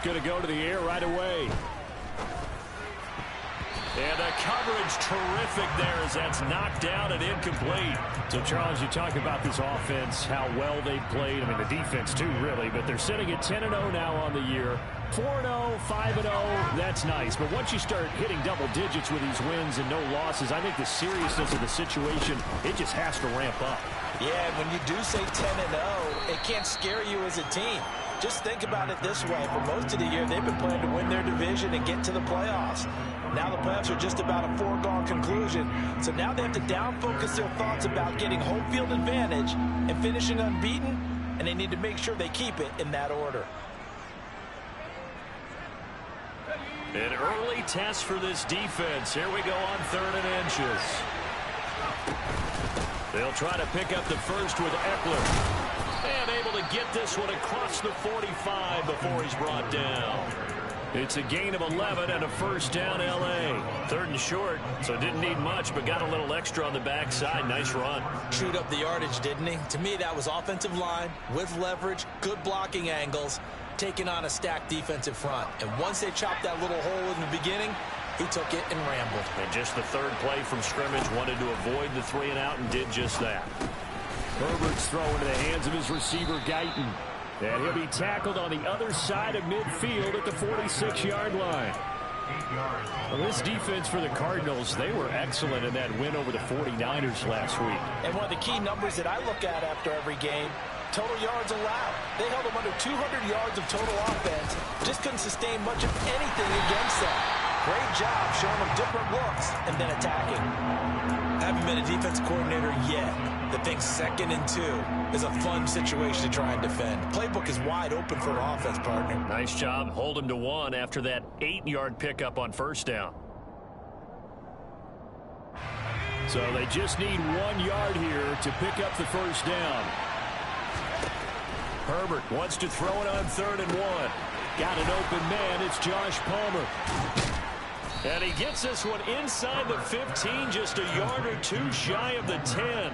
going to go to the air right away. And the coverage terrific there as that's knocked down and incomplete. So, Charles, you talk about this offense, how well they've played. I mean, the defense, too, really. But they're sitting at 10-0 now on the year. 4-0, 5-0, that's nice. But once you start hitting double digits with these wins and no losses, I think the seriousness of the situation, it just has to ramp up. Yeah, and when you do say 10-0, it can't scare you as a team. Just think about it this way. For most of the year, they've been playing to win their division and get to the playoffs. Now the playoffs are just about a foregone conclusion. So now they have to down-focus their thoughts about getting home field advantage and finishing unbeaten, and they need to make sure they keep it in that order. An early test for this defense. Here we go on 3rd and inches. They'll try to pick up the first with Eckler. And able to get this one across the 45 before he's brought down. It's a gain of 11 and a first down L.A. 3rd and short, so didn't need much, but got a little extra on the backside. Nice run. Chewed up the yardage, didn't he? To me, that was offensive line with leverage, good blocking angles, taking on a stacked defensive front. And once they chopped that little hole in the beginning, he took it and rambled. And just the 3rd play from scrimmage, wanted to avoid the 3 and out and did just that. Herbert's throw into the hands of his receiver, Guyton. And he'll be tackled on the other side of midfield at the 46-yard line. Well, this defense for the Cardinals, they were excellent in that win over the 49ers last week. And one of the key numbers that I look at after every game, total yards allowed. They held them under 200 yards of total offense. Just couldn't sustain much of anything against that. Great job showing them different looks and then attacking. Haven't been a defense coordinator yet that thinks 2nd and 2 is a fun situation to try and defend. Playbook is wide open for an offense, partner. Nice job. Hold him to 1 after that 8-yard pickup on first down. So they just need 1 yard here to pick up the first down. Herbert wants to throw it on 3rd and 1. Got an open man. It's Josh Palmer. And he gets this one inside the 15, just a yard or 2 shy of the 10.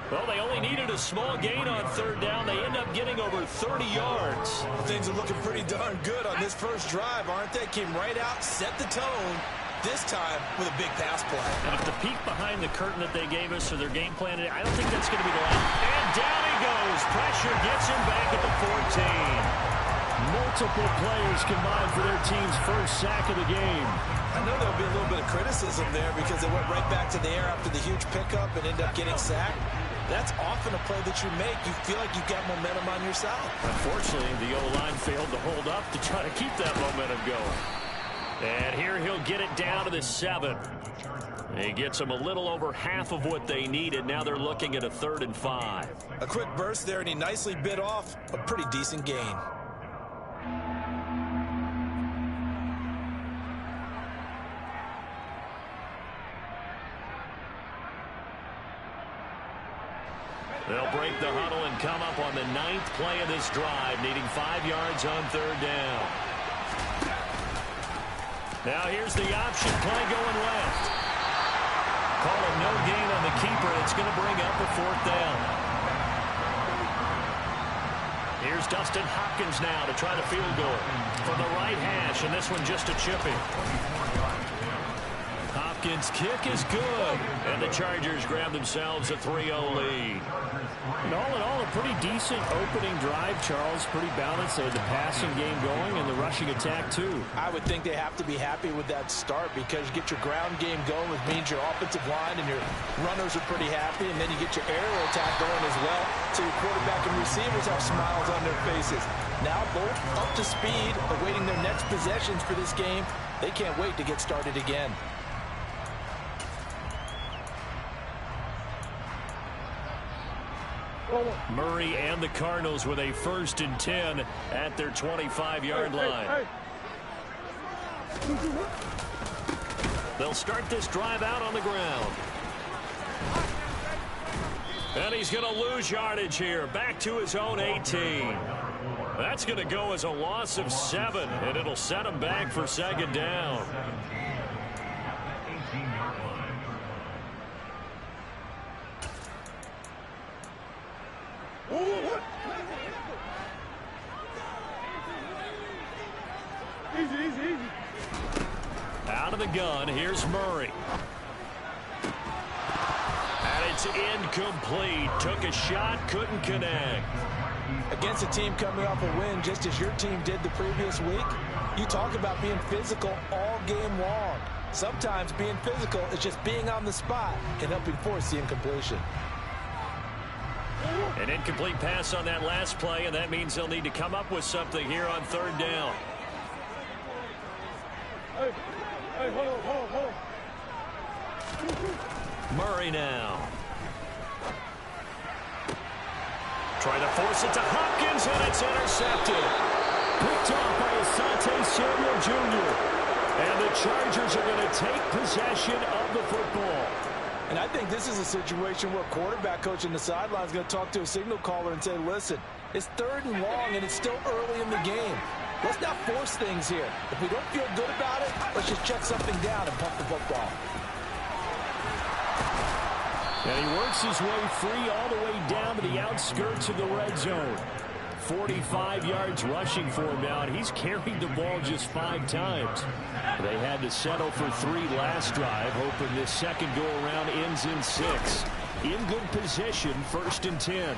Well, they only needed a small gain on 3rd down. They end up getting over 30 yards. Things are looking pretty darn good on this first drive, aren't they? Came right out, set the tone, this time with a big pass play. And if the peek behind the curtain that they gave us for their game plan, I don't think that's going to be the last. And down he goes. Pressure gets him back at the 14. Multiple players combined for their team's first sack of the game. I know there'll be a little bit of criticism there because they went right back to the air after the huge pickup and ended up getting sacked. That's often a play that you make. You feel like you've got momentum on your side. Unfortunately, the O-line failed to hold up to try to keep that momentum going. And here he'll get it down to the 7. He gets them a little over half of what they needed. Now they're looking at a 3rd and 5. A quick burst there, and he nicely bit off a pretty decent gain. They'll break the huddle and come up on the 9th play of this drive, needing 5 yards on 3rd down. Now here's the option play going left. Call it no gain on the keeper. It's going to bring up a 4th down. Here's Dustin Hopkins now to try the field goal from the right hash, and this one just a chipping. Hopkins' kick is good, and the Chargers grab themselves a 3-0 lead. And all in all, a pretty decent opening drive, Charles. Pretty balanced. They had the passing game going and the rushing attack, too. I would think they have to be happy with that start because you get your ground game going, which means your offensive line and your runners are pretty happy, and then you get your aerial attack going as well, so your quarterback and receivers have smiles on their faces. Now both up to speed, awaiting their next possessions for this game. They can't wait to get started again. Murray and the Cardinals with a 1st and 10 at their 25-yard line. They'll start this drive out on the ground. And he's going to lose yardage here. Back to his own 18. That's going to go as a loss of 7, and it'll set him back for 2nd down. gun. Here's Murray. And it's incomplete. Took a shot, couldn't connect. Against a team coming off a win just as your team did the previous week, you talk about being physical all game long. Sometimes being physical is just being on the spot and helping force the incompletion. An incomplete pass on that last play, and that means they'll need to come up with something here on third down. Hold on. Murray now. Trying to force it to Hopkins, and it's intercepted. Picked off by Asante Samuel Jr. And the Chargers are going to take possession of the football. And I think this is a situation where quarterback coach in the sideline is going to talk to a signal caller and say, listen, it's third and long, and it's still early in the game. Let's not force things here. If we don't feel good about it, let's just check something down and pump the football. And he works his way free all the way down to the outskirts of the red zone. 45 yards rushing for him now, and he's carried the ball just 5 times. They had to settle for 3 last drive, hoping this second go-around ends in 6. In good position, 1st and 10.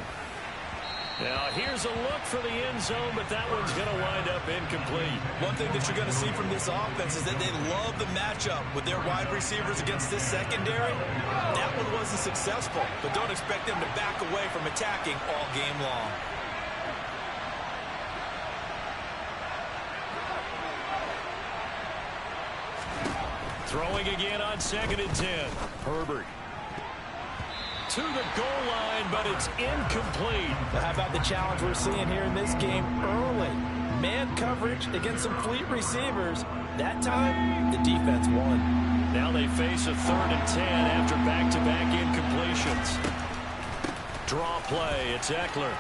Now, here's a look for the end zone, but that one's going to wind up incomplete. One thing that you're going to see from this offense is that they love the matchup with their wide receivers against this secondary. That one wasn't successful, but don't expect them to back away from attacking all game long. Throwing again on 2nd and 10. Herbert. To the goal line, but it's incomplete. How about the challenge we're seeing here in this game early? Man coverage against some fleet receivers. That time, the defense won. Now they face a 3rd and 10 after back-to-back incompletions. Draw play, it's Eckler.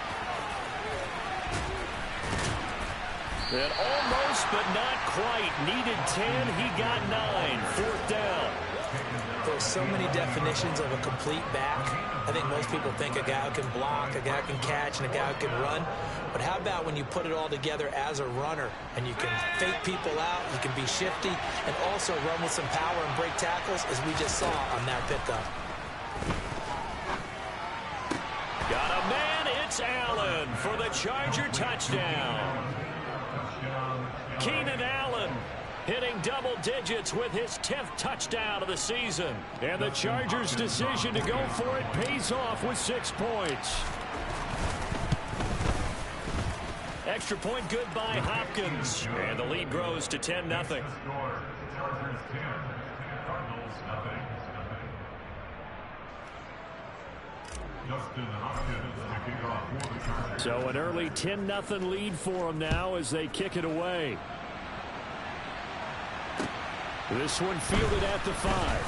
And almost, but not quite. Needed 10, he got 9. 4th down. There's so many definitions of a complete back. I think most people think a guy who can block, a guy who can catch, and a guy who can run. But how about when you put it all together as a runner, and you can fake people out, you can be shifty, and also run with some power and break tackles, as we just saw on that pickup. Got a man, it's Allen for the Charger touchdown. Keenan Allen hitting double digits with his 10th touchdown of the season. And the Chargers' decision to go for it pays off with 6 points. Extra point good by Hopkins. And the lead grows to 10-0. So an early 10-0 lead for them now as they kick it away. This one fielded at the 5.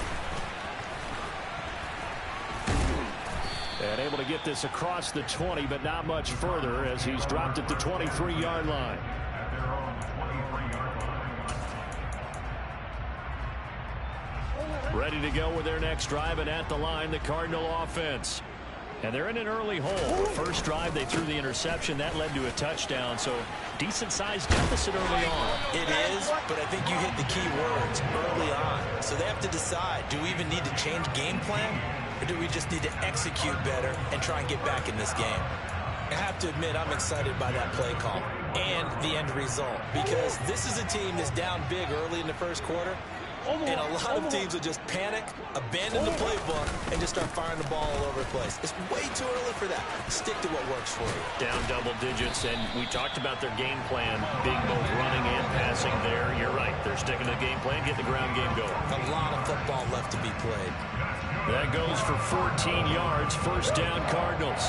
And able to get this across the 20, but not much further as he's dropped at the 23-yard line. Ready to go with their next drive, and at the line, the Cardinal offense. And they're in an early hole. First drive, they threw the interception. That led to a touchdown, so decent-sized deficit early on. It is, but I think you hit the key words early on. So they have to decide, do we even need to change game plan, or do we just need to execute better and try and get back in this game? I have to admit, I'm excited by that play call and the end result, because this is a team that's down big early in the first quarter. And a lot of teams will just panic, abandon the playbook, and just start firing the ball all over the place. It's way too early for that. Stick to what works for you. Down double digits, and we talked about their game plan being both running and passing there. You're right. They're sticking to the game plan, get the ground game going. A lot of football left to be played. That goes for 14 yards. First down, Cardinals.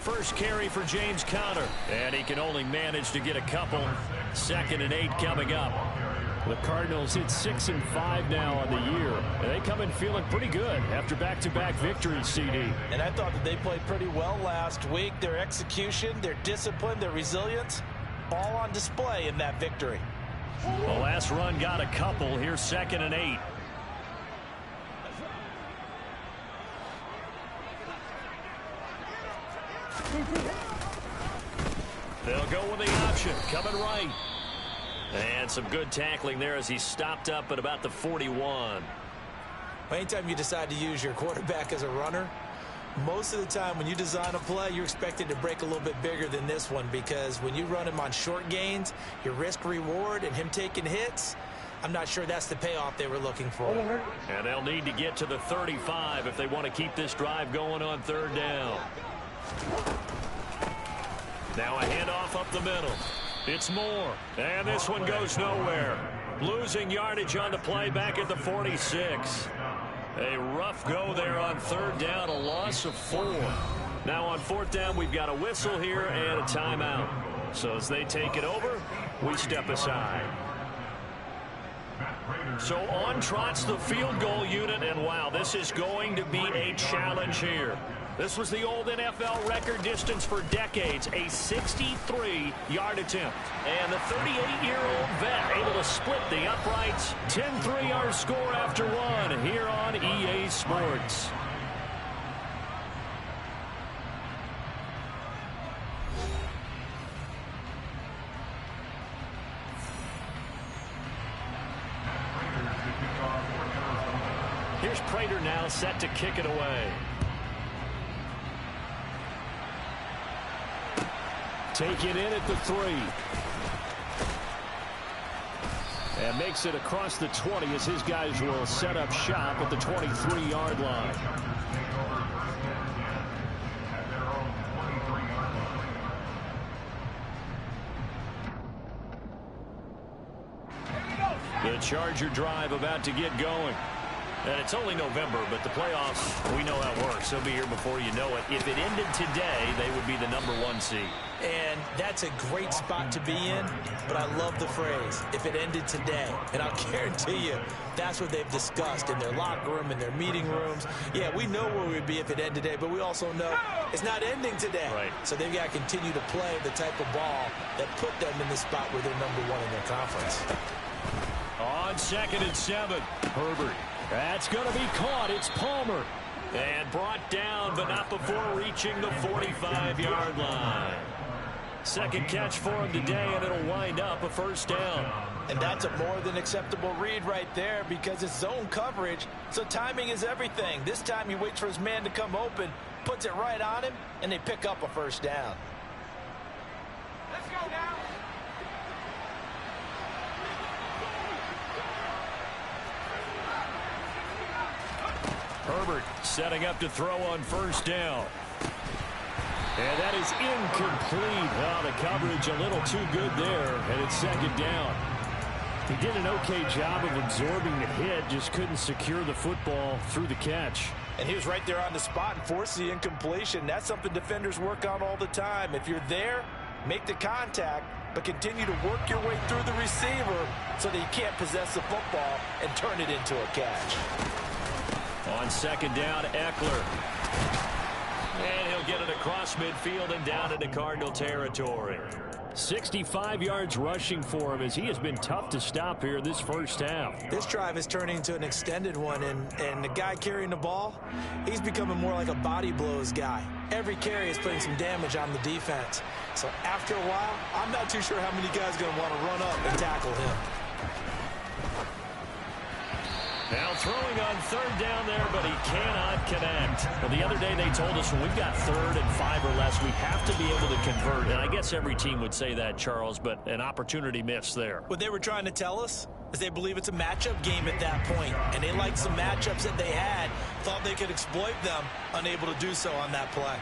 First carry for James Conner, and he can only manage to get a couple. 2nd and 8 coming up. The Cardinals hit 6-5 now on the year, and they come in feeling pretty good after back-to-back victories, CD. And I thought that they played pretty well last week. Their execution, their discipline, their resilience, all on display in that victory. The last run got a couple. Here's 2nd and 8. They'll go with the option. Coming right. And some good tackling there as he stopped up at about the 41. Anytime you decide to use your quarterback as a runner, most of the time when you design a play, you're expected to break a little bit bigger than this one, because when you run him on short gains, your risk-reward and him taking hits, I'm not sure that's the payoff they were looking for. And they'll need to get to the 35 if they want to keep this drive going on third down. Now a handoff up the middle. It's Moore. And this one goes nowhere. Losing yardage on the play back at the 46. A rough go there on third down, a loss of 4. Now on fourth down, we've got a whistle here and a timeout. So as they take it over, we step aside. So on trots the field goal unit, and wow, this is going to be a challenge here. This was the old NFL record distance for decades, a 63-yard attempt. And the 38-year-old vet able to split the uprights. 10-3 our score after one here on EA Sports. Here's Prater now set to kick it away. Taken in at the 3. And makes it across the 20 as his guys will set up shop at the 23-yard line. The Charger drive about to get going. And it's only November, but the playoffs, we know how it works. They'll be here before you know it. If it ended today, they would be the #1 seed. And that's a great spot to be in, but I love the phrase, if it ended today. And I'll guarantee you, that's what they've discussed in their locker room, in their meeting rooms. Yeah, we know where we'd be if it ended today, but we also know it's not ending today. Right. So they've got to continue to play the type of ball that put them in the spot where they're #1 in their conference. On 2nd and 7, Herbert. That's going to be caught. It's Palmer. And brought down, but not before reaching the 45-yard line. Second catch for him today, and it'll wind up a first down. And that's a more than acceptable read right there, because it's zone coverage, so timing is everything. This time he waits for his man to come open, puts it right on him, and they pick up a first down. Let's go now. Herbert setting up to throw on first down. And that is incomplete. Oh, the coverage a little too good there, and it's second down. He did an okay job of absorbing the hit, just couldn't secure the football through the catch. And he was right there on the spot and forced the incompletion. That's something defenders work on all the time. If you're there, make the contact, but continue to work your way through the receiver so that you can't possess the football and turn it into a catch. On second down, Eckler. And he'll get it across midfield and down into Cardinal territory. 65 yards rushing for him as he has been tough to stop here this first half. This drive is turning into an extended one, and the guy carrying the ball, he's becoming more like a body blows guy. Every carry is putting some damage on the defense. So after a while, I'm not too sure how many guys are going to want to run up and tackle him. Now throwing on third down there, but he cannot connect. Well, the other day they told us when we've got 3rd and 5 or less, we have to be able to convert. And I guess every team would say that, Charles, but an opportunity missed there. What they were trying to tell us is they believe it's a matchup game at that point, and they liked some matchups that they had, thought they could exploit them, unable to do so on that play.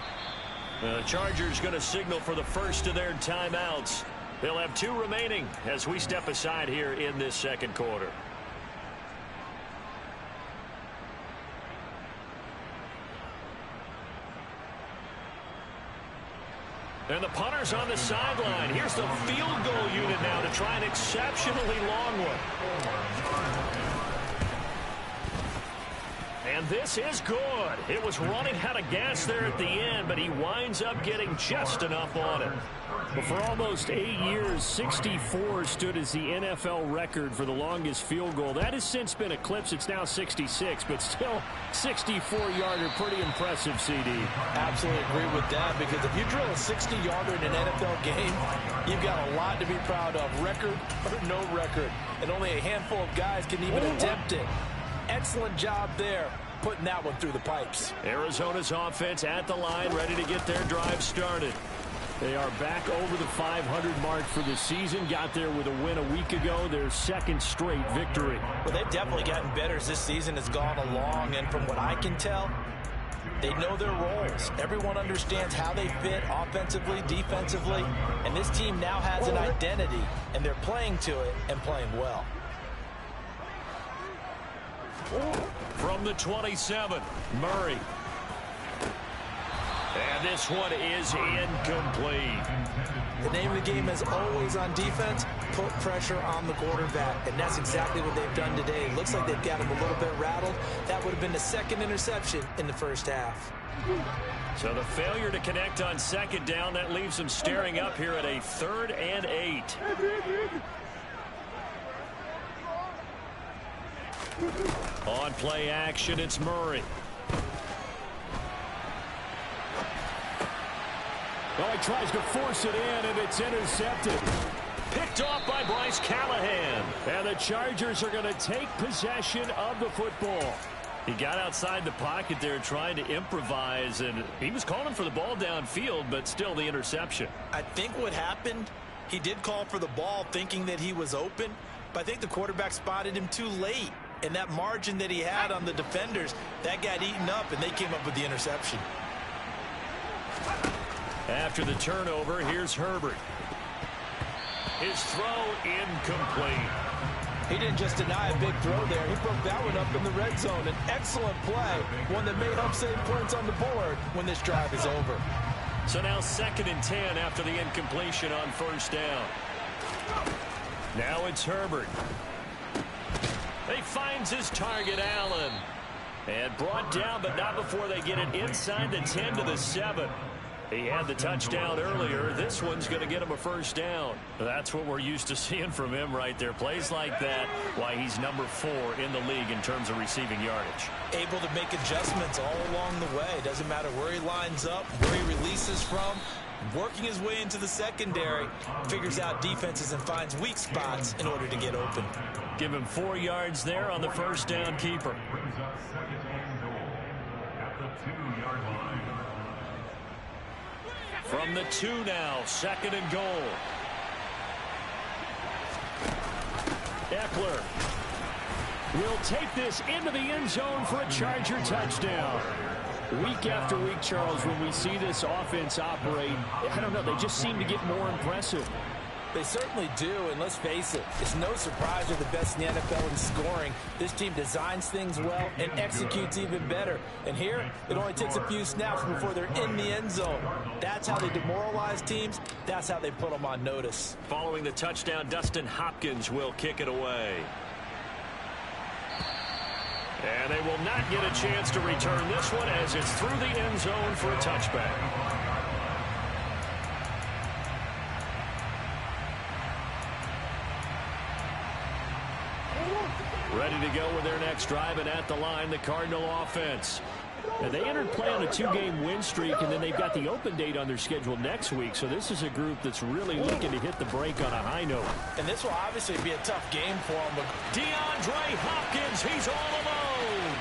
The Chargers going to signal for the first of their timeouts. They'll have 2 remaining as we step aside here in this second quarter. And the punter's on the sideline. Here's the field goal unit now to try an exceptionally long one. And this is good. It was running out of gas there at the end, but he winds up getting just enough on it. Well, for almost 8 years, 64 stood as the NFL record for the longest field goal. That has since been eclipsed. It's now 66, but still 64-yarder. Pretty impressive, CD. Absolutely agree with that, because if you drill a 60-yarder in an NFL game, you've got a lot to be proud of, record or no record. And only a handful of guys can even attempt it. Excellent job there, putting that one through the pipes. Arizona's offense at the line, ready to get their drive started. They are back over the 500 mark for the season. Got there with a win a week ago, their second straight victory. Well, they've definitely gotten better as this season has gone along, and from what I can tell, they know their roles. Everyone understands how they fit offensively, defensively, and this team now has an identity, and they're playing to it and playing well. From the 27, Murray. And this one is incomplete. The name of the game is always on defense, put pressure on the quarterback. And that's exactly what they've done today. It looks like they've got him a little bit rattled. That would have been the second interception in the first half. So the failure to connect on second down, that leaves them staring up here at a 3rd and 8. On play action, it's Murray. Well, he tries to force it in, and it's intercepted. Picked off by Bryce Callahan. And the Chargers are going to take possession of the football. He got outside the pocket there trying to improvise, and he was calling for the ball downfield, but still the interception. I think what happened, he did call for the ball thinking that he was open, but I think the quarterback spotted him too late. And that margin that he had on the defenders, that got eaten up, and they came up with the interception. After the turnover, here's Herbert. His throw incomplete. He didn't just deny a big throw there. He broke that one up in the red zone. An excellent play, one that may help save points on the board when this drive is over. So now 2nd and 10 after the incompletion on 1st down. Now it's Herbert. He finds his target, Allen. And brought down, but not before they get it inside the 10 to the 7. He had the touchdown earlier. This one's going to get him a 1st down. That's what we're used to seeing from him right there. Plays like that, why he's number 4 in the league in terms of receiving yardage. Able to make adjustments all along the way. Doesn't matter where he lines up, where he releases from. Working his way into the secondary, figures out defenses and finds weak spots in order to get open. Give him 4 yards there on the 1st down keeper. From the 2 now, 2nd and goal. Eckler will take this into the end zone for a Charger touchdown. Week after week, Charles, when we see this offense operate, I don't know, they just seem to get more impressive. They certainly do, and let's face it, it's no surprise they're the best in the NFL in scoring. This team designs things well and executes even better. And here, it only takes a few snaps before they're in the end zone. That's how they demoralize teams. That's how they put them on notice. Following the touchdown, Dustin Hopkins will kick it away. And they will not get a chance to return this one as it's through the end zone for a touchback. Ready to go with their next drive, and at the line, the Cardinal offense. And they entered play on a 2-game win streak, and then they've got the open date on their schedule next week. So this is a group that's really looking to hit the break on a high note. And this will obviously be a tough game for them. But DeAndre Hopkins, he's all alone.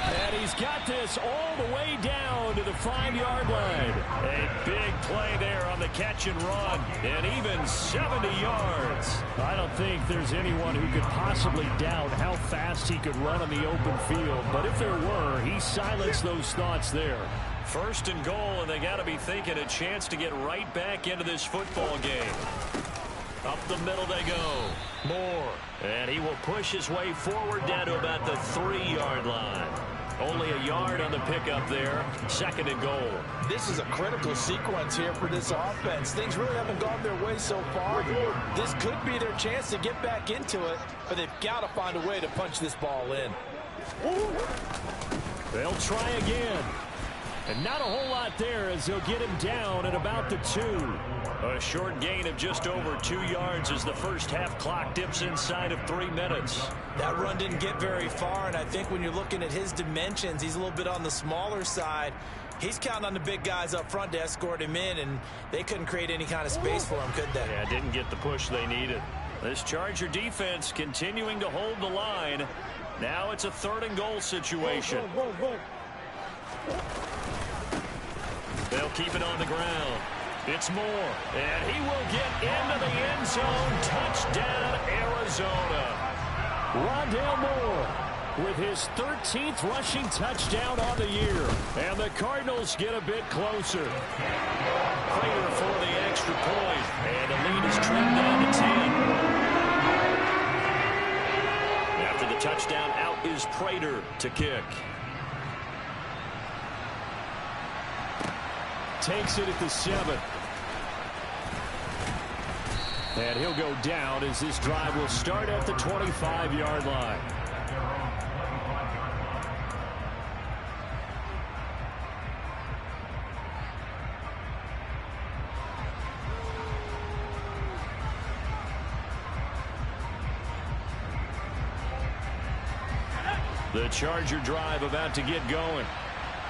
And he's got this all the way down to the 5-yard line. A big play there on the catch and run. And even 70 yards. I don't think there's anyone who could possibly doubt how fast he could run on the open field. But if there were, he silenced those thoughts there. 1st and goal, and they got to be thinking a chance to get right back into this football game. Up the middle they go. Moore. And he will push his way forward down to about the 3-yard line. Only a yard on the pickup there. 2nd and goal. This is a critical sequence here for this offense. Things really haven't gone their way so far. This could be their chance to get back into it, but they've got to find a way to punch this ball in. They'll try again. And not a whole lot there as they'll get him down at about the 2. A short gain of just over 2 yards as the first half clock dips inside of 3 minutes. That run didn't get very far, and I think when you're looking at his dimensions, he's a little bit on the smaller side. He's counting on the big guys up front to escort him in, and they couldn't create any kind of space for him, could they? Yeah, didn't get the push they needed. This Charger defense continuing to hold the line. Now it's a 3rd and goal situation. They'll keep it on the ground. It's Moore, and he will get into the end zone. Touchdown, Arizona. Rondale Moore with his 13th rushing touchdown on the year. And the Cardinals get a bit closer. Prater for the extra point, and the lead is trimmed down to 10. After the touchdown, out is Prater to kick. Takes it at the 7. And he'll go down as this drive will start at the 25-yard line. The Charger drive about to get going.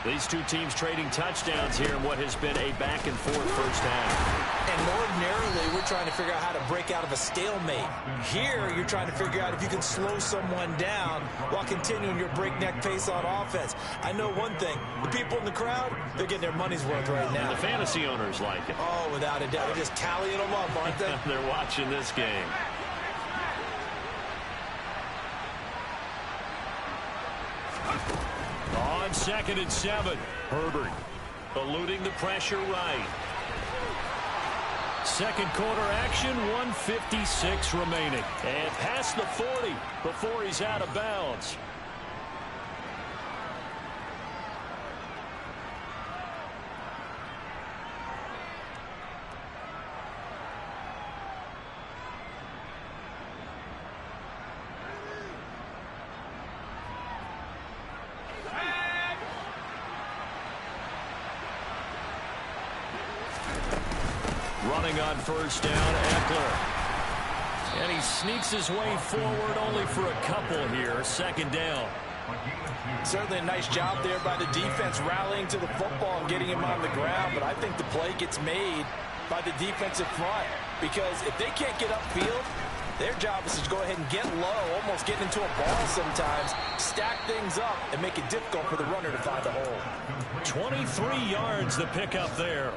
These two teams trading touchdowns here in what has been a back-and-forth first half. And ordinarily, we're trying to figure out how to break out of a stalemate. Here, you're trying to figure out if you can slow someone down while continuing your breakneck pace on offense. I know one thing. The people in the crowd, they're getting their money's worth right now. And the fantasy owners like it. Oh, without a doubt. They're just tallying them up, aren't they? They're watching this game. On 2nd and 7, Herbert eluding the pressure right. Second quarter action, 1:56 remaining. And past the 40 before he's out of bounds. Running on first down, Eckler. And he sneaks his way forward only for a couple here. 2nd down. Certainly a nice job there by the defense rallying to the football and getting him on the ground. But I think the play gets made by the defensive front. Because if they can't get upfield, their job is to go ahead and get low, almost get into a ball sometimes, stack things up, and make it difficult for the runner to find a hole. 23 yards the pickup there.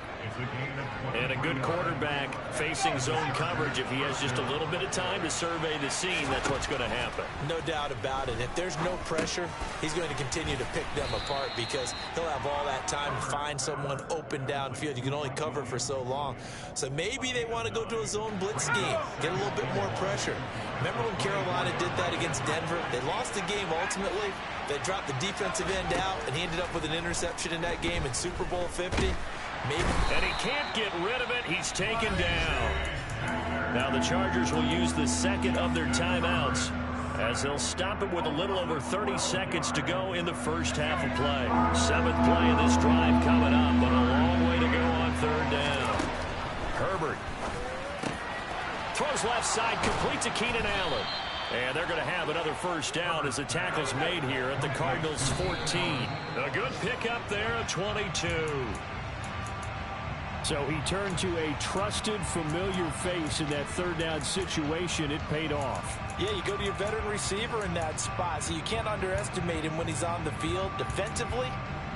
And a good quarterback facing zone coverage. If he has just a little bit of time to survey the scene, that's what's going to happen. No doubt about it. If there's no pressure, he's going to continue to pick them apart because he'll have all that time to find someone open downfield. You can only cover for so long. So maybe they want to go to a zone blitz scheme, get a little bit more pressure. Remember when Carolina did that against Denver? They lost the game ultimately. They dropped the defensive end out, and he ended up with an interception in that game in Super Bowl 50. Maybe. And he can't get rid of it. He's taken down. Now the Chargers will use the second of their timeouts as they'll stop it with a little over 30 seconds to go in the first half of play. 7th play of this drive coming up, but a long way to go on 3rd down. Herbert throws left side, complete to Keenan Allen. And they're going to have another first down as the tackle's made here at the Cardinals' 14. A good pickup there at 22. So he turned to a trusted, familiar face in that 3rd down situation. It paid off. Yeah, you go to your veteran receiver in that spot, so you can't underestimate him when he's on the field defensively.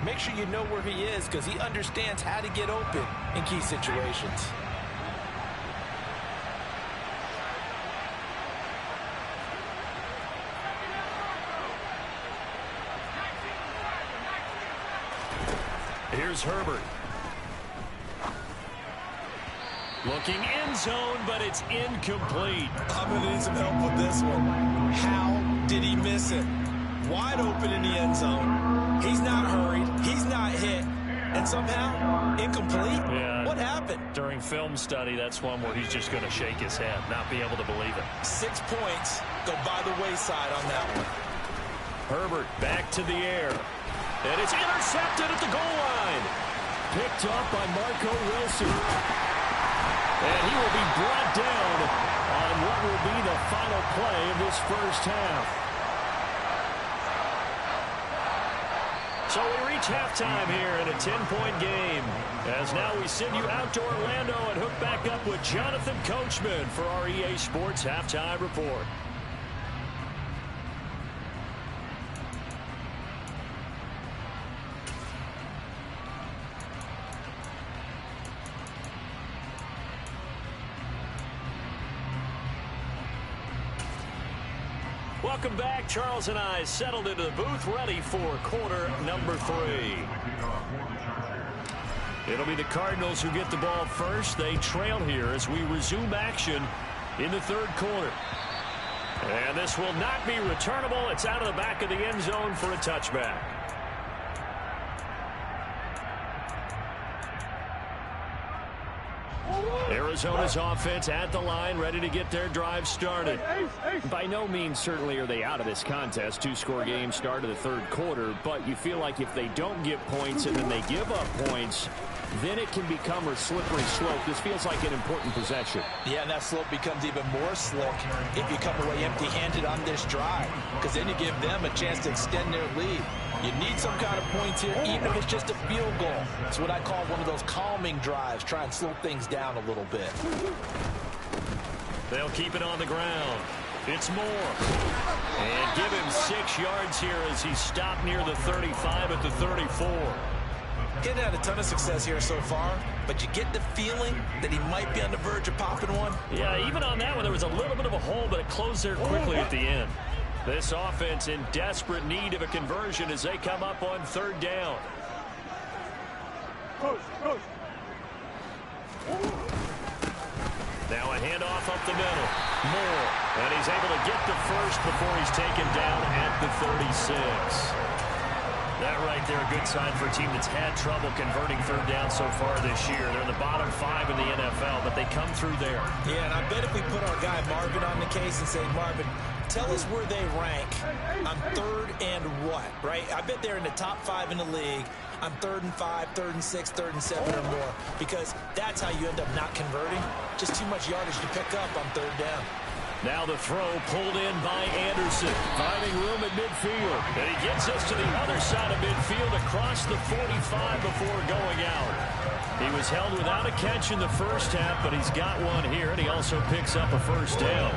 Make sure you know where he is because he understands how to get open in key situations. Here's Herbert. Looking end zone, but it's incomplete. I'm going to need some help with this one. How did he miss it? Wide open in the end zone. He's not hurried. He's not hit. And somehow, incomplete? Yeah. What happened? During film study, that's one where he's just going to shake his head, not be able to believe it. 6 points go by the wayside on that one. Herbert back to the air. And it's intercepted at the goal line. Picked up by Marco Wilson. And he will be brought down on what will be the final play of this first half. So we reach halftime here in a 10-point game. As now we send you out to Orlando and hook back up with Jonathan Coachman for our EA Sports Halftime Report. Welcome back. Charles and I settled into the booth, ready for quarter number 3. It'll be the Cardinals who get the ball first. They trail here as we resume action in the third quarter. And this will not be returnable. It's out of the back of the end zone for a touchback. Arizona's offense at the line, ready to get their drive started. By no means certainly are they out of this contest. 2-score game start of the third quarter, but you feel like if they don't get points and then they give up points, then it can become a slippery slope. This feels like an important possession. Yeah, and that slope becomes even more slick if you come away empty-handed on this drive, because then you give them a chance to extend their lead. You need some kind of points here, even if it's just a field goal. It's what I call one of those calming drives. Try and slow things down a little bit. They'll keep it on the ground. It's Moore. And give him 6 yards here as he stopped near the 35 at the 34. He's had a ton of success here so far, but you get the feeling that he might be on the verge of popping one. Yeah, even on that one, there was a little bit of a hole, but it closed there quickly at the end. This offense in desperate need of a conversion as they come up on third down. Now a handoff up the middle. Moore, and he's able to get the first before he's taken down at the 36. That right there, a good sign for a team that's had trouble converting third down so far this year. They're in the bottom 5 in the NFL, but they come through there. Yeah, and I bet if we put our guy Marvin on the case and say, Marvin, tell us where they rank on third and what, right? I bet they're in the top 5 in the league on 3rd and 5, 3rd and 6, 3rd and 7 or more, because that's how you end up not converting. Just too much yardage to pick up on third down. Now the throw pulled in by Anderson, finding room at midfield. And he gets us to the other side of midfield across the 45 before going out. He was held without a catch in the first half, but he's got one here, and he also picks up a first down.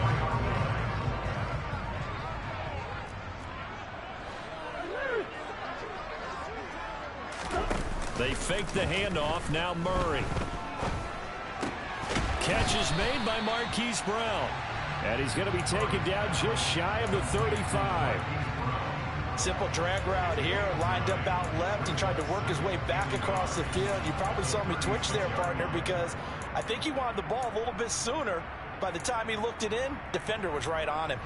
They fake the handoff. Now Murray. Catch is made by Marquise Brown. And he's going to be taken down just shy of the 35. Simple drag route here, lined up out left and tried to work his way back across the field. You probably saw me twitch there, partner, because I think he wanted the ball a little bit sooner. By the time he looked it in, defender was right on him.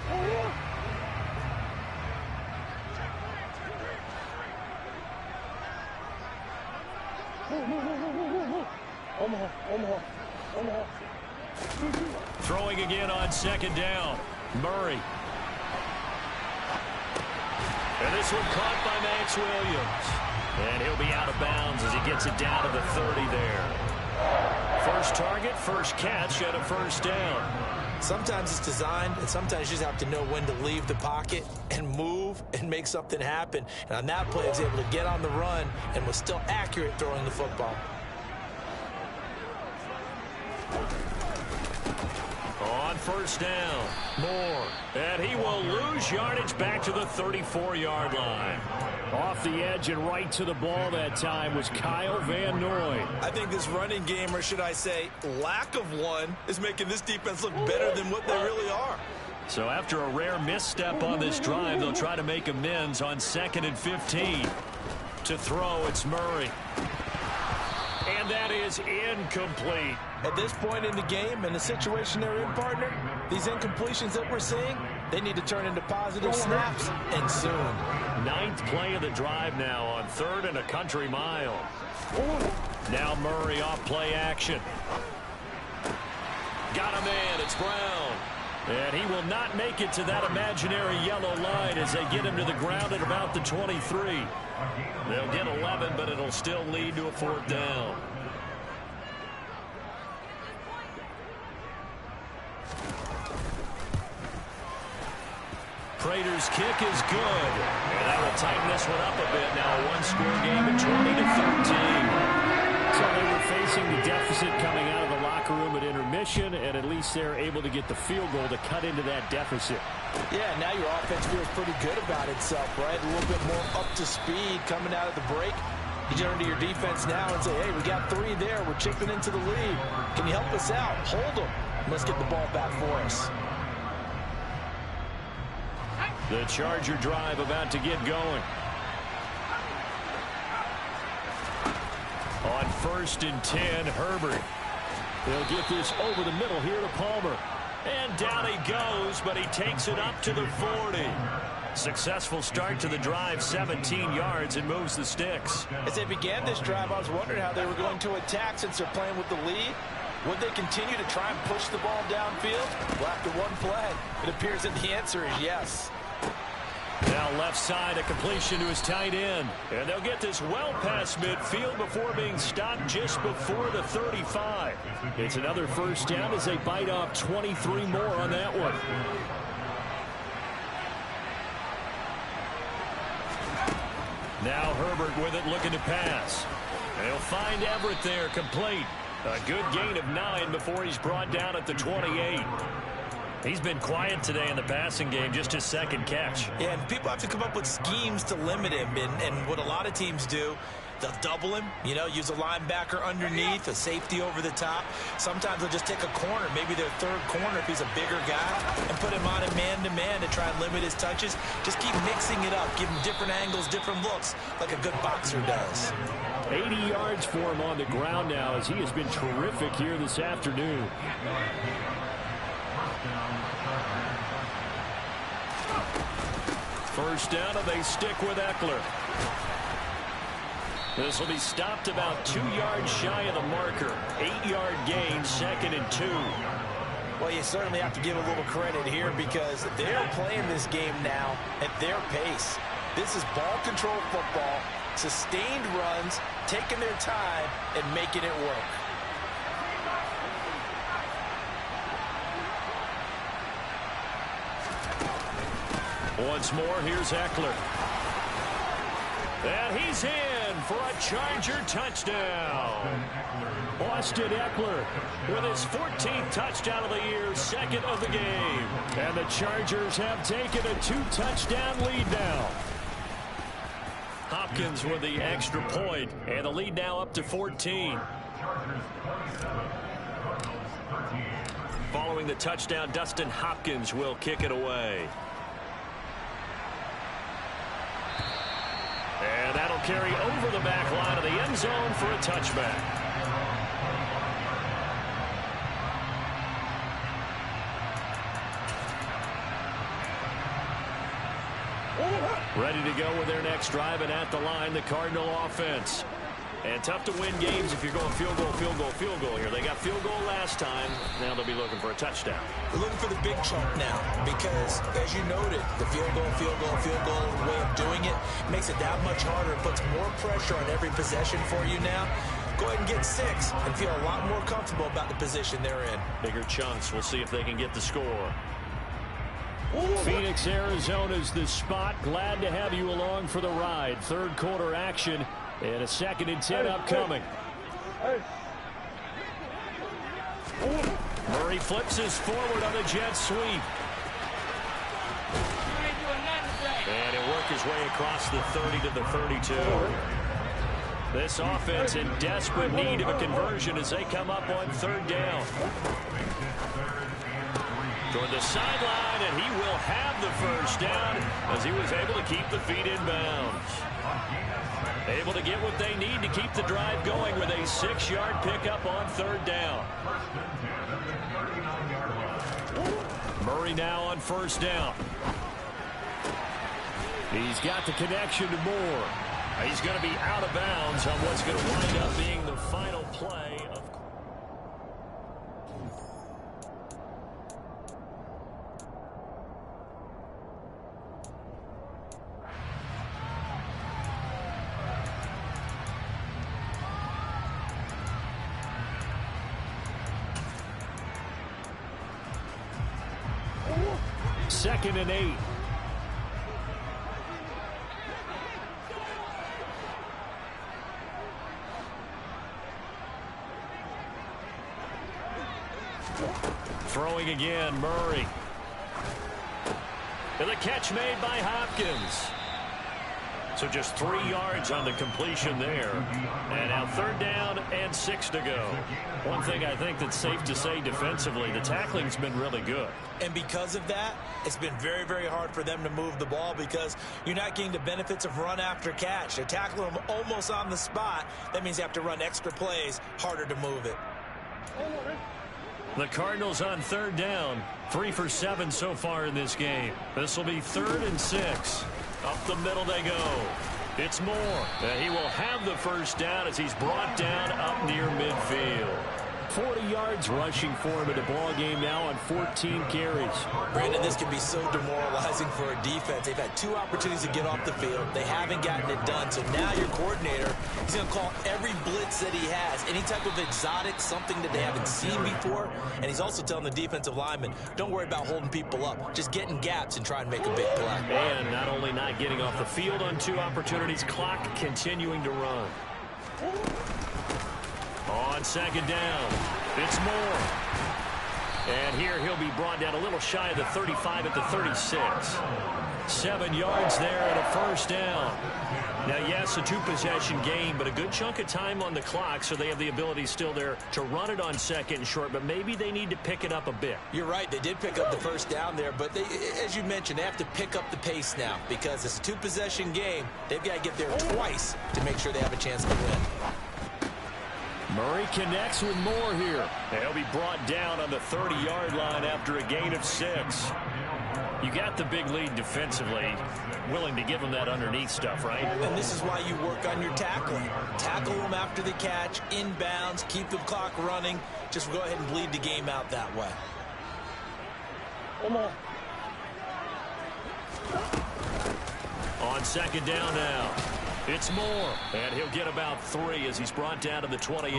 Throwing again on second down. Murray. And this one caught by Max Williams. And he'll be out of bounds as he gets it down to the 30 there. First target, first catch, and a first down. Sometimes it's designed, and sometimes you just have to know when to leave the pocket and move and make something happen. And on that play, he was able to get on the run and was still accurate throwing the football. On first down, Moore, and he will lose yardage back to the 34-yard line. Off the edge and right to the ball that time was Kyle Van Noy. I think this running game, or should I say lack of one, is making this defense look better than what they really are. So after a rare misstep on this drive, they'll try to make amends on 2nd and 15. To throw, it's Murray. And that is incomplete. At this point in the game and the situation they're in, partner, these incompletions that we're seeing, they need to turn into positive snaps, and soon. 9th play of the drive now on 3rd and a country mile. Now Murray off play action. Got a man. It's Brown. And he will not make it to that imaginary yellow line as they get him to the ground at about the 23. They'll get 11, but it'll still lead to a 4th down. Prater's kick is good. And that will tighten this one up a bit. Now a one-score game at 20-13. So they were facing the deficit coming out of the locker room at intermission, and at least they're able to get the field goal to cut into that deficit. Yeah, now your offense feels pretty good about itself, right? A little bit more up to speed coming out of the break. You turn to your defense now and say, hey, we got 3 there. We're chipping into the lead. Can you help us out? Hold them. Let's get the ball back for us. The Charger drive about to get going. On 1st and 10, Herbert. They'll get this over the middle here to Palmer. And down he goes, but he takes it up to the 40. Successful start to the drive, 17 yards, and moves the sticks. As they began this drive, I was wondering how they were going to attack since they're playing with the lead. Would they continue to try and push the ball downfield? Well, after one play, it appears that the answer is yes. Now left side, a completion to his tight end. And they'll get this well past midfield before being stopped just before the 35. It's another 1st down as they bite off 23 more on that one. Now Herbert with it, looking to pass. They'll find Everett there, complete. A good gain of 9 before he's brought down at the 28. He's been quiet today in the passing game, just his 2nd catch. Yeah, and people have to come up with schemes to limit him. And what a lot of teams do, they'll double him, you know, use a linebacker underneath, a safety over the top. Sometimes they'll just take a corner, maybe their 3rd corner if he's a bigger guy, and put him on a man-to-man to try and limit his touches. Just keep mixing it up, give him different angles, different looks, like a good boxer does. 80 yards for him on the ground now as he has been terrific here this afternoon. First down, and they stick with Eckler. This will be stopped about 2 yards shy of the marker. 8-yard gain, 2nd and 2. Well, you certainly have to give a little credit here because they're playing this game now at their pace. This is ball control football, sustained runs, taking their time, and making it work. Once more, here's Eckler. And he's in for a Charger touchdown. Austin Eckler with his 14th touchdown of the year, 2nd of the game. And the Chargers have taken a 2-touchdown lead now. Hopkins with the extra point, and the lead now up to 14. Following the touchdown, Dustin Hopkins will kick it away. And that'll carry over the back line of the end zone for a touchback. Ready to go with their next drive, and at the line, the Cardinal offense. And tough to win games if you're going field goal, field goal, field goal here. They got field goal last time. Now they'll be looking for a touchdown. We're looking for the big chunk now because, as you noted, the field goal way of doing it makes it that much harder. It puts more pressure on every possession for you now. Go ahead and get 6 and feel a lot more comfortable about the position they're in. Bigger chunks. We'll see if they can get the score. Phoenix, Arizona's the spot. Glad to have you along for the ride. 3rd quarter action. And a 2nd and 10 upcoming. Murray flips us forward on the jet sweep. And he'll work his way across the 30 to the 32. This offense in desperate need of a conversion as they come up on 3rd down. Toward the sideline, and he will have the 1st down as he was able to keep the feet in bounds. Able to get what they need to keep the drive going with a 6-yard pickup on 3rd down. Murray now on 1st down. He's got the connection to Moore. He's going to be out of bounds on what's going to wind up being the final play of 2nd and 8. Throwing again, Murray. And the catch made by Hopkins. So just 3 yards on the completion there. And now 3rd down and 6 to go. One thing I think that's safe to say defensively, the tackling's been really good. And because of that, it's been very, very hard for them to move the ball because you're not getting the benefits of run after catch. They're tackling them almost on the spot. That means they have to run extra plays, harder to move it. The Cardinals on 3rd down, 3 for 7 so far in this game. This will be 3rd and 6. Up the middle they go. It's Moore. He will have the 1st down as he's brought down up near midfield. 40 yards rushing for him in the ball game now on 14 carries. Brandon, this can be so demoralizing for a defense. They've had 2 opportunities to get off the field. They haven't gotten it done. So now your coordinator is going to call every blitz that he has, any type of exotic, something that they haven't seen before. And he's also telling the defensive lineman, don't worry about holding people up. Just get in gaps and try and make a big play. And not only not getting off the field on 2 opportunities, clock continuing to run. On 2nd down, it's Moore. And here he'll be brought down a little shy of the 35 at the 36. 7 yards there and a 1st down. Now, yes, a 2-possession game, but a good chunk of time on the clock, so they have the ability still there to run it on 2nd and short, but maybe they need to pick it up a bit. You're right. They did pick up the 1st down there, but they, as you mentioned, they have to pick up the pace now because it's a 2-possession game. They've got to get there twice to make sure they have a chance to win. Murray connects with Moore here. And he'll be brought down on the 30-yard line after a gain of 6. You got the big lead defensively, willing to give them that underneath stuff, right? And this is why you work on your tackling. Tackle them after the catch, inbounds, keep the clock running. Just go ahead and bleed the game out that way. Come on. On 2nd down now, it's Moore. And he'll get about 3 as he's brought down to the 28.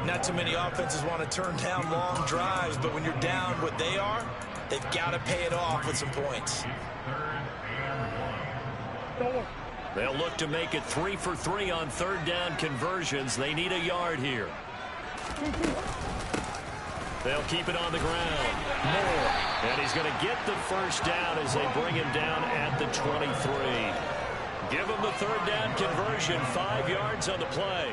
Not too many offenses want to turn down long drives, but when you're down what they are, they've got to pay it off with some points. They'll look to make it 3 for 3 on 3rd down conversions. They need a yard here. They'll keep it on the ground. Moore. And he's going to get the 1st down as they bring him down at the 23. Give him the 3rd down conversion. 5 yards on the play.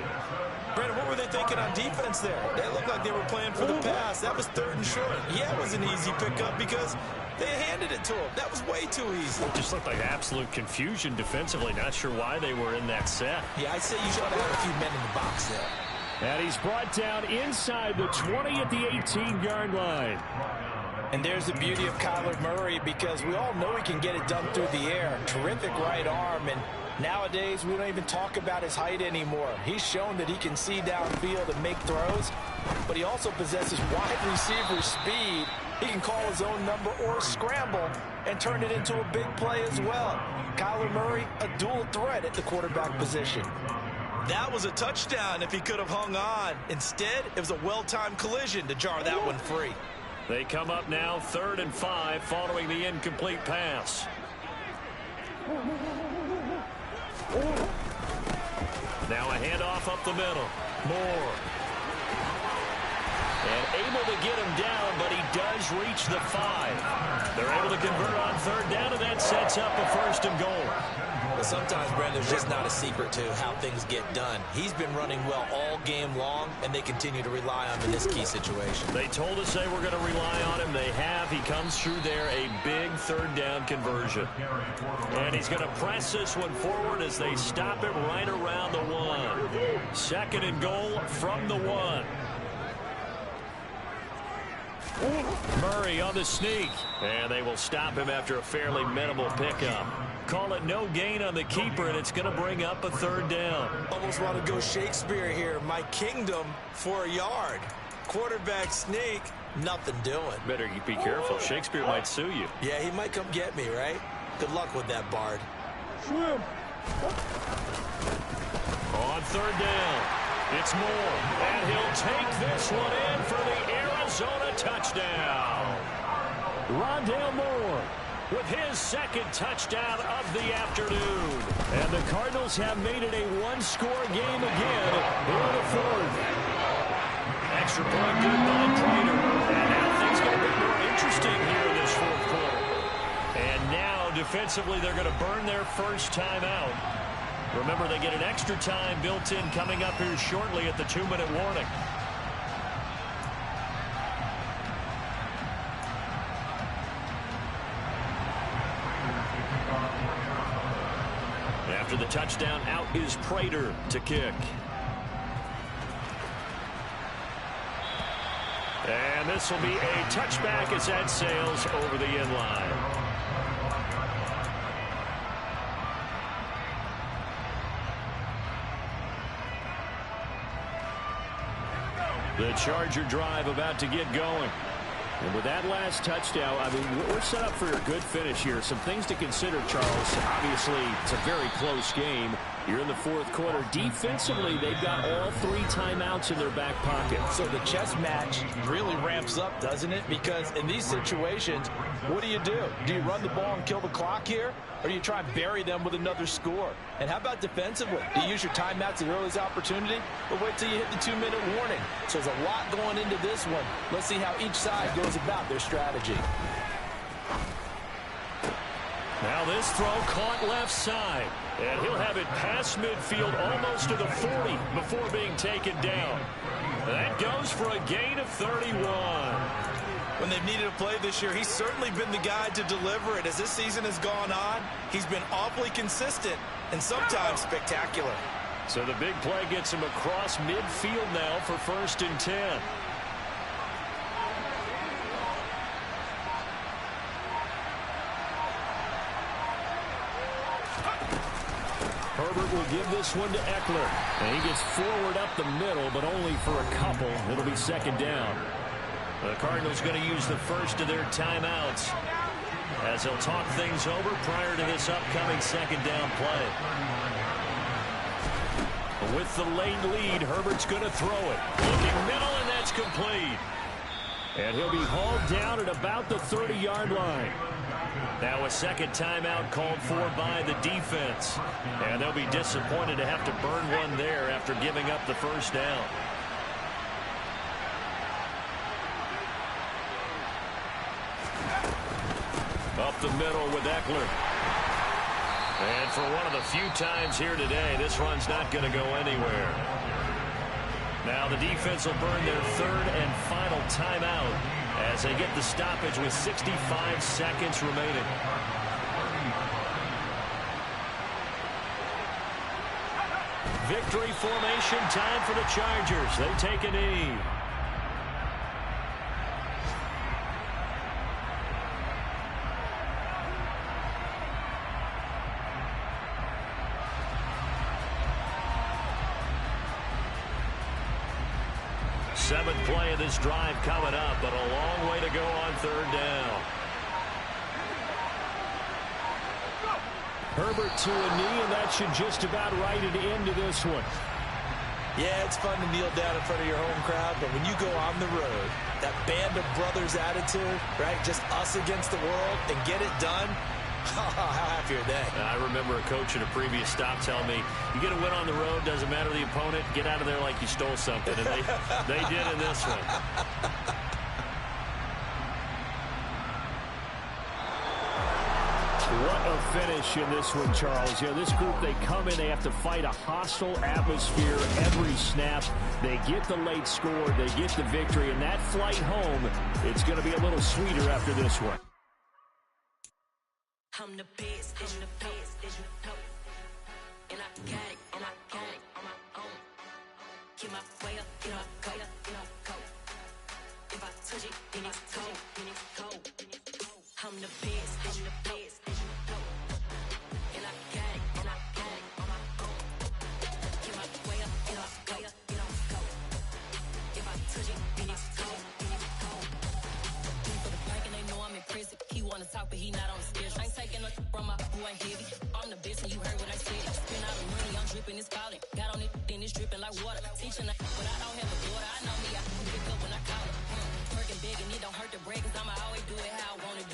Brandon, what were they thinking on defense there? They looked like they were playing for the pass. That was 3rd and short. Yeah, it was an easy pickup because they handed it to him. That was way too easy. It just looked like absolute confusion defensively. Not sure why they were in that set. Yeah, I'd say you should have had a few men in the box there. And he's brought down inside the 20 at the 18-yard line. And there's the beauty of Kyler Murray because we all know he can get it done through the air. Terrific right arm, and nowadays we don't even talk about his height anymore. He's shown that he can see downfield and make throws, but he also possesses wide receiver speed. He can call his own number or scramble and turn it into a big play as well. Kyler Murray, a dual threat at the quarterback position. That was a touchdown if he could have hung on. Instead, it was a well-timed collision to jar that one free. They come up now 3rd and 5 following the incomplete pass. Now a handoff up the middle. Moore. And able to get him down, but he does reach the 5. They're able to convert on 3rd down, and that sets up a 1st and goal. But sometimes, Brandon, there's just not a secret to how things get done. He's been running well all game long, and they continue to rely on him in this key situation. They told us they were going to rely on him. They have. He comes through there, a big 3rd down conversion. And he's going to press this one forward as they stop it right around the 1. 2nd and goal from the 1. Murray on the sneak, and they will stop him after a fairly minimal pickup. Call it no gain on the keeper, and it's going to bring up a 3rd down. Almost want to go Shakespeare here. My kingdom for a yard. Quarterback sneak, nothing doing. Better be careful. Shakespeare might sue you. Yeah, he might come get me, right? Good luck with that, Bard. On 3rd down, it's Moore, and he'll take this one in for the Arizona touchdown. Rondale Moore with his second touchdown of the afternoon. And the Cardinals have made it a one-score game again in the fourth. Extra point good by Prater. And now things get a bit more interesting here in this fourth quarter. And now defensively they're going to burn their first timeout. Remember, they get an extra time built in coming up here shortly at the 2-minute warning. After the touchdown, out is Prater to kick. And this will be a touchback as that sails over the end line. The Charger drive about to get going. And with that last touchdown, I mean, we're set up for a good finish here. Some things to consider, Charles. Obviously, it's a very close game. You're in the fourth quarter. Defensively, they've got all 3 timeouts in their back pocket. So the chess match really ramps up, doesn't it? Because in these situations, what do? Do you run the ball and kill the clock here? Or do you try and bury them with another score? And how about defensively? Do you use your timeouts at earliest opportunity? Or wait till you hit the 2-minute warning? So there's a lot going into this one. Let's see how each side goes about their strategy. Now this throw caught left side. And he'll have it past midfield almost to the 40 before being taken down. That goes for a gain of 31. When they've needed a play this year, he's certainly been the guy to deliver it. As this season has gone on, he's been awfully consistent and sometimes spectacular. So the big play gets him across midfield now for 1st and 10. Herbert will give this one to Eckler. And he gets forward up the middle, but only for a couple. It'll be 2nd down. The Cardinals going to use the first of their timeouts as they'll talk things over prior to this upcoming 2nd down play. With the late lead, Herbert's going to throw it. Looking middle, and that's complete. And he'll be hauled down at about the 30-yard line. Now a 2nd timeout called for by the defense. And they'll be disappointed to have to burn one there after giving up the 1st down. Up the middle with Eckler. And for one of the few times here today, this run's not going to go anywhere. Now the defense will burn their 3rd and final timeout as they get the stoppage with 65 seconds remaining. Victory formation time for the Chargers. They take a knee. Seventh play of this drive coming up, but a long way to go on 3rd down. Herbert to a knee, and that should just about write it into this one. Yeah, it's fun to kneel down in front of your home crowd, but when you go on the road, that band of brothers attitude, right, just us against the world, and get it done, how happy are they? I remember a coach in a previous stop telling me, you get a win on the road, doesn't matter the opponent, get out of there like you stole something. And they did in this one. What a finish in this one, Charles. You know, this group, they come in, they have to fight a hostile atmosphere every snap. They get the late score, they get the victory, and that flight home, it's going to be a little sweeter after this one. I'm the best, I'm the best, and I got it, and I got it on my own. Keep my way up, you know, go, you know, go. If I touch it, then it's cold, then it's cold. I'm the best, I'm the best, and I got it, and I got it on my own. Keep my way up, you know, go, you know, go. If I touch it, then it's cold, then it's cold. For the plank and they know I'm in prison. He wanna talk, but he not on the schedule. I ain't taking no from my boy heavy. I'm the best, and you heard what I said. Spend all the money, I'm dripping, it's falling. Got on it, then it's dripping like water. Teaching, but I don't have a daughter. I know me, I pick up when I call it. Working big, and it don't hurt to break, cause I'ma always do it how I want it.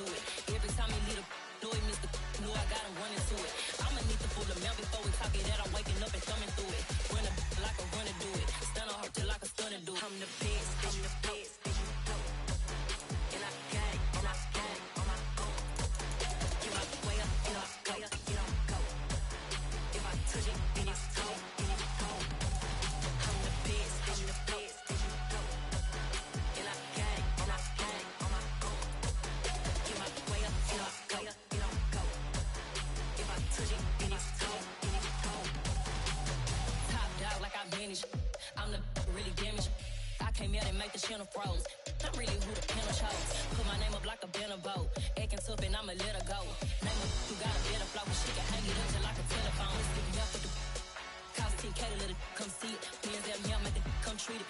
that I'm waking up and thumbing through it. Run a like a runner do it. Stun on her till like a stunner do it. I'm the best, I'm the best. And I got it, and I got it on my own. Get my way up, get up, go, get up, go. If I touch it, then it's cold, then it's cold. I'm the best, I'm the best. And I got it, and I got it on my own. Get my way up, get up, go, get up, go. If I touch it, then it's cold, then it's cold. Top dog like I manage. I'm the really damaged. I came out and make the channel froze. I'm really who the panel chose. Put my name up like a banner boat. Acting tough and I'ma let her go. Name her who got a better flow. But she can hang it up just like a telephone. Let's get me up with the cost 10K to let it come see it. Hands down here, make it come treat it.